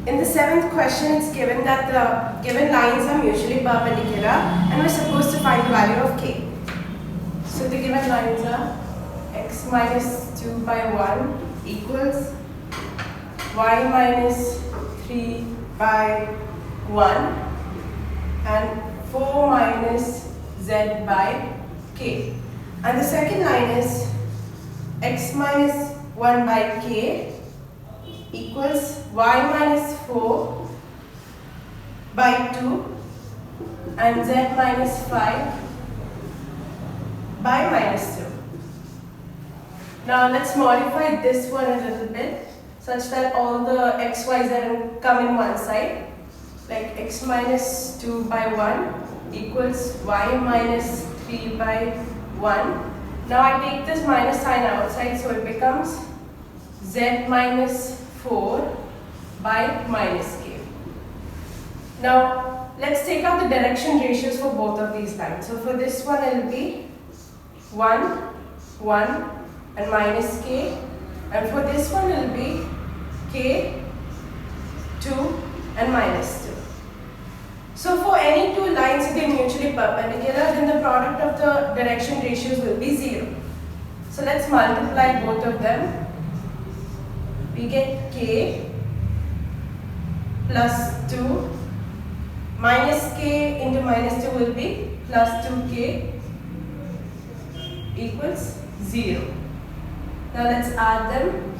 In the 7th question, it's given that the given lines are mutually perpendicular and we're supposed to find the value of k. So the given lines are x minus 2 by 1 equals y minus 3 by 1 and 4 minus z by k. And the second line is x minus 1 by k equals y minus 4 by 2 and z minus 5 by minus 2. Now let's modify this one a little bit such that all the x, y, z come in one side, like x minus 2 by 1 equals y minus 3 by 1. Now I take this minus sign outside, so it becomes z minus 4 by minus k. Now let's take out the direction ratios for both of these lines. So for this one it will be 1, 1 and minus k, and for this one it will be k, 2 and minus 2. So for any two lines, if they are mutually perpendicular, then the product of the direction ratios will be 0. So let's multiply both of them. We get k plus 2 minus k into minus 2 will be plus 2k equals 0. Now let's add them.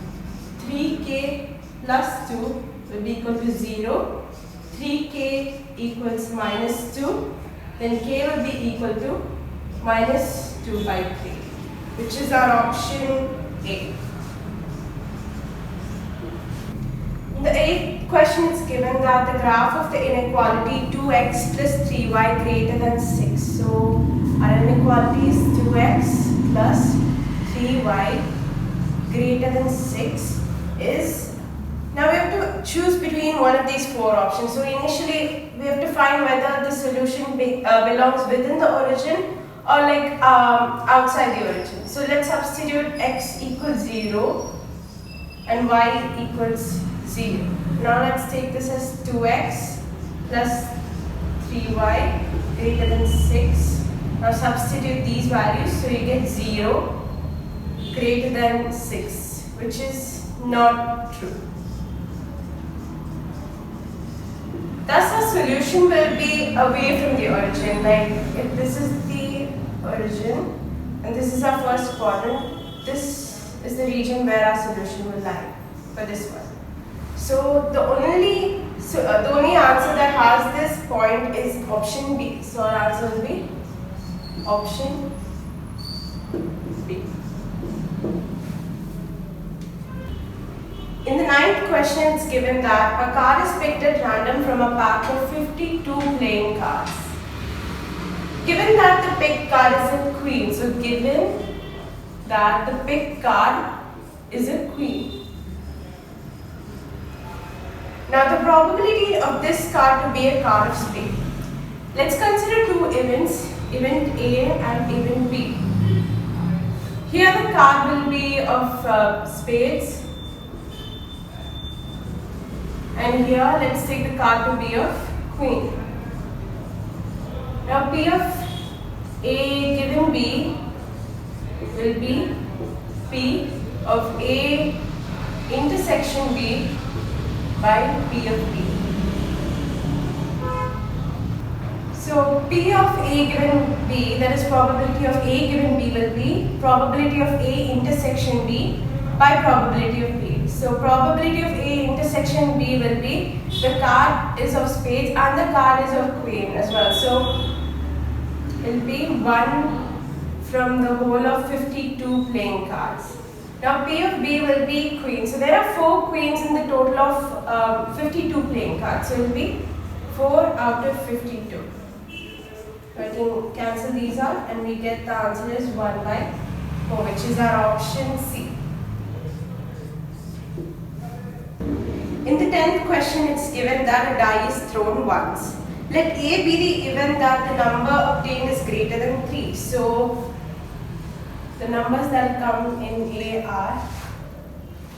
3k plus 2 will be equal to 0. 3k equals minus 2. Then k will be equal to minus 2 by 3, which is our option A. In the 8th question, it's given that the graph of the inequality 2x plus 3y greater than 6. So our inequality is 2x plus 3y greater than 6 is, now we have to choose between one of these four options. So initially we have to find whether the solution belongs within the origin or like outside the origin. So let's substitute x equals 0 and y equals 0. Now let's take this as 2x plus 3y greater than 6. Now substitute these values, so you get 0 greater than 6, which is not true. Thus our solution will be away from the origin. Like if this is the origin and this is our first quadrant, this is the region where our solution will lie for this one. So the only answer that has this point is option B. So our answer will be option B. In the 9th question, it's given that a card is picked at random from a pack of 52 playing cards. Given that the picked card is a queen, so given that the picked card is a queen. Now the probability of this card to be a card of spade. Let's consider two events, event A and event B. Here the card will be of spades, and here let's take the card to be of queen. Now P of A given B will be P of A intersection B by P of B. So P of A given B, that is probability of A given B, will be probability of A intersection B by probability of B. So probability of A intersection B will be the card is of spades and the card is of queen as well. So it will be 1 from the whole of 52 playing cards. Now P of B will be queen. So there are 4 queens in the total of 52 playing cards. So it will be 4 out of 52. I can cancel these out and we get the answer is 1 by 4, which is our option C. In the 10th question, it's given that a die is thrown once. Let A be the event that the number obtained is greater than 3. So the numbers that come in A are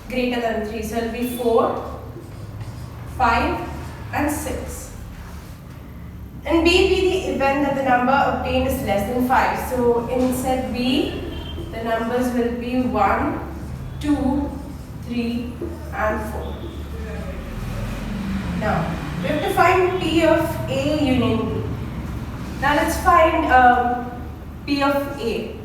greater than 3. So it will be 4, 5 and 6. And B be the event that the number obtained is less than 5. So in set B, the numbers will be 1, 2, 3 and 4. Now, we have to find P of A union B. Now let's find P of A.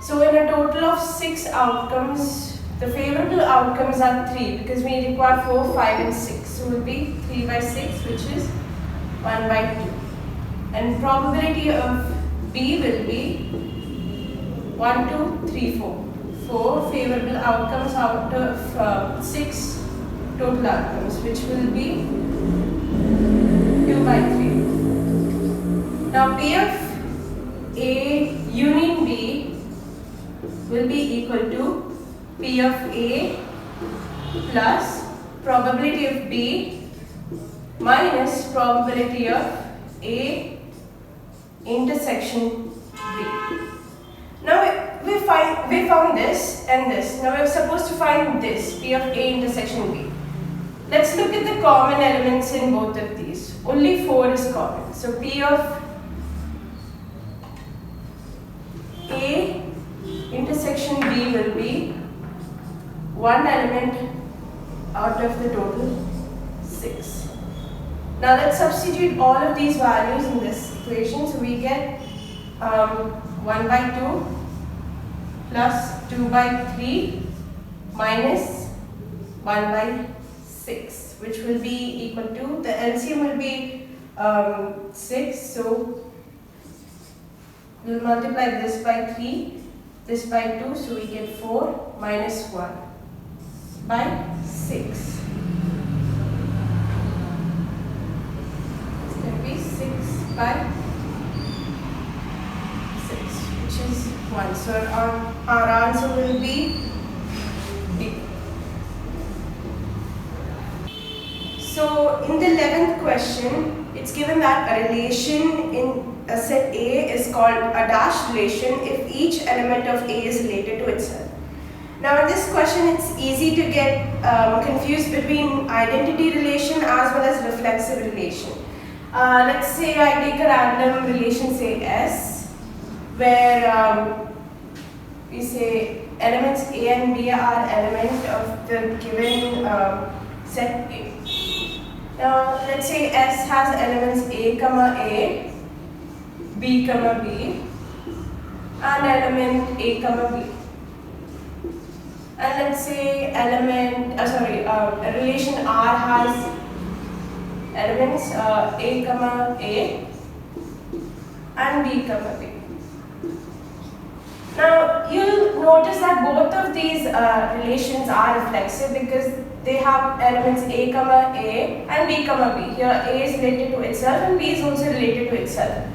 So in a total of 6 outcomes, the favorable outcomes are 3 because we require 4, 5 and 6. So it will be 3 by 6, which is 1 by 2. And probability of B will be 1, 2, 3, 4. 4 favorable outcomes out of 6 total outcomes, which will be 2 by 3. Now P of A union B will be equal to P of A plus probability of B minus probability of A intersection B. Now we found this and this. Now we're supposed to find this, P of A intersection B. Let's look at the common elements in both of these. Only 4 is common. So P of A intersection B will be one element out of the total 6. Now let's substitute all of these values in this equation. So we get 1 by 2 plus 2 by 3 minus 1 by 6, which will be equal to, the LCM will be 6. So we'll multiply this by 3, this by 2, so we get 4 minus 1 by 6. It's going to be 6 by 6, which is 1. So our answer will be B. So in the 11th question, it's given that a relation in a set A is called a dash relation if each element of A is related to itself. Now in this question, it's easy to get confused between identity relation as well as reflexive relation. Let's say I take a random relation, say S, where we say elements A and B are element of the given set A. Now let's say S has elements A, A, B, B, and element A, B. And let's say a relation R has elements A, and B, B. Now you'll notice that both of these relations are reflexive because they have elements A, and B, B. Here A is related to itself and B is also related to itself.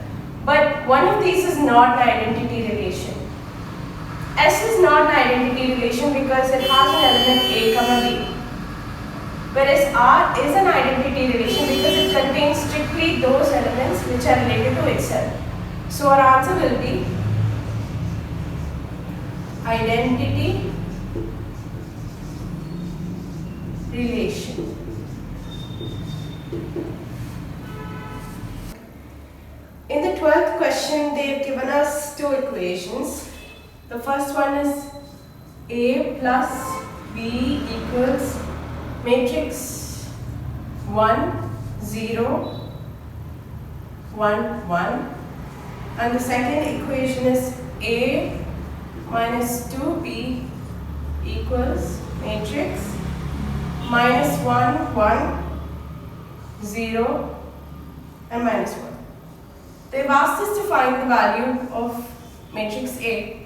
But one of these is not an identity relation. S is not an identity relation because it has an element A, B. Whereas R is an identity relation because it contains strictly those elements which are related to itself. So our answer will be identity relation. In the 12th question, they have given us two equations. The first one is A plus B equals matrix 1, 0, 1, 1. And the second equation is A minus 2B equals matrix minus 1, 1, 0 and minus 1. They've asked us to find the value of matrix A.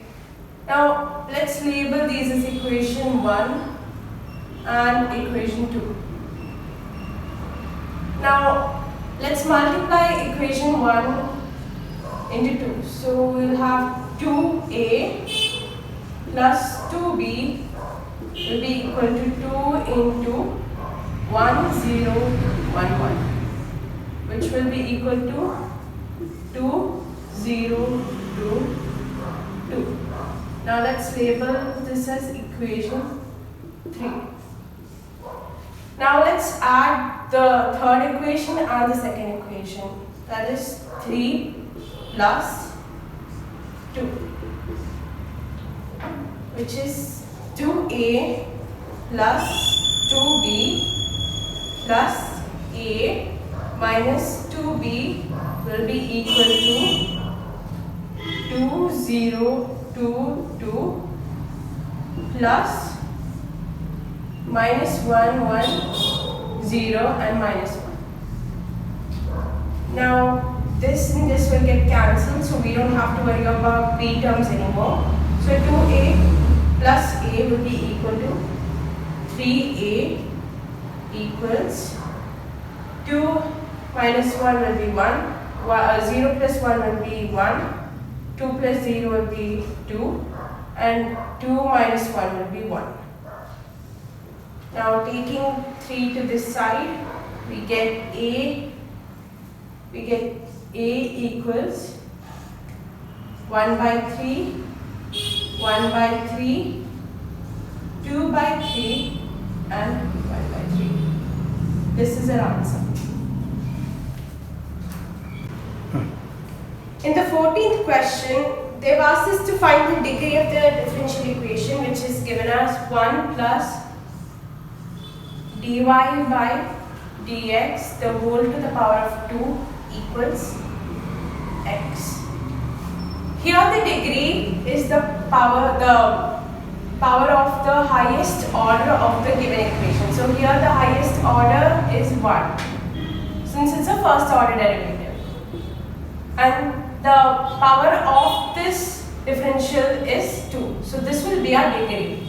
Now let's label these as equation 1 and equation 2. Now let's multiply equation 1 into 2. So we'll have 2A plus 2B will be equal to 2 into 1, 0, 1, 1, which will be equal to 2, 0, 2, 2. Now let's label this as equation 3. Now let's add the third equation and the second equation. That is 3 plus 2, which is 2a plus 2b plus a minus 2b will be equal to 2022 plus minus 1, 1, 0 and minus 1. Now this and this will get cancelled, so we don't have to worry about b terms anymore. So 2a plus a will be equal to 3a equals 2 minus 1 will be 1, 0 plus 1 will be 1, 2 plus 0 will be 2 and 2 minus 1 will be 1. Now taking 3 to this side, we get a equals 1 by 3, 1 by 3, 2 by 3 and 1 by 3. This is our answer. In the 14th question, they've asked us to find the degree of the differential equation, which is given as 1 plus dy by dx the whole to the power of 2 equals x. Here the degree is the power of the highest order of the given equation. So here the highest order is 1, since it's a first order derivative. And the power of this differential is 2. So this will be our degree.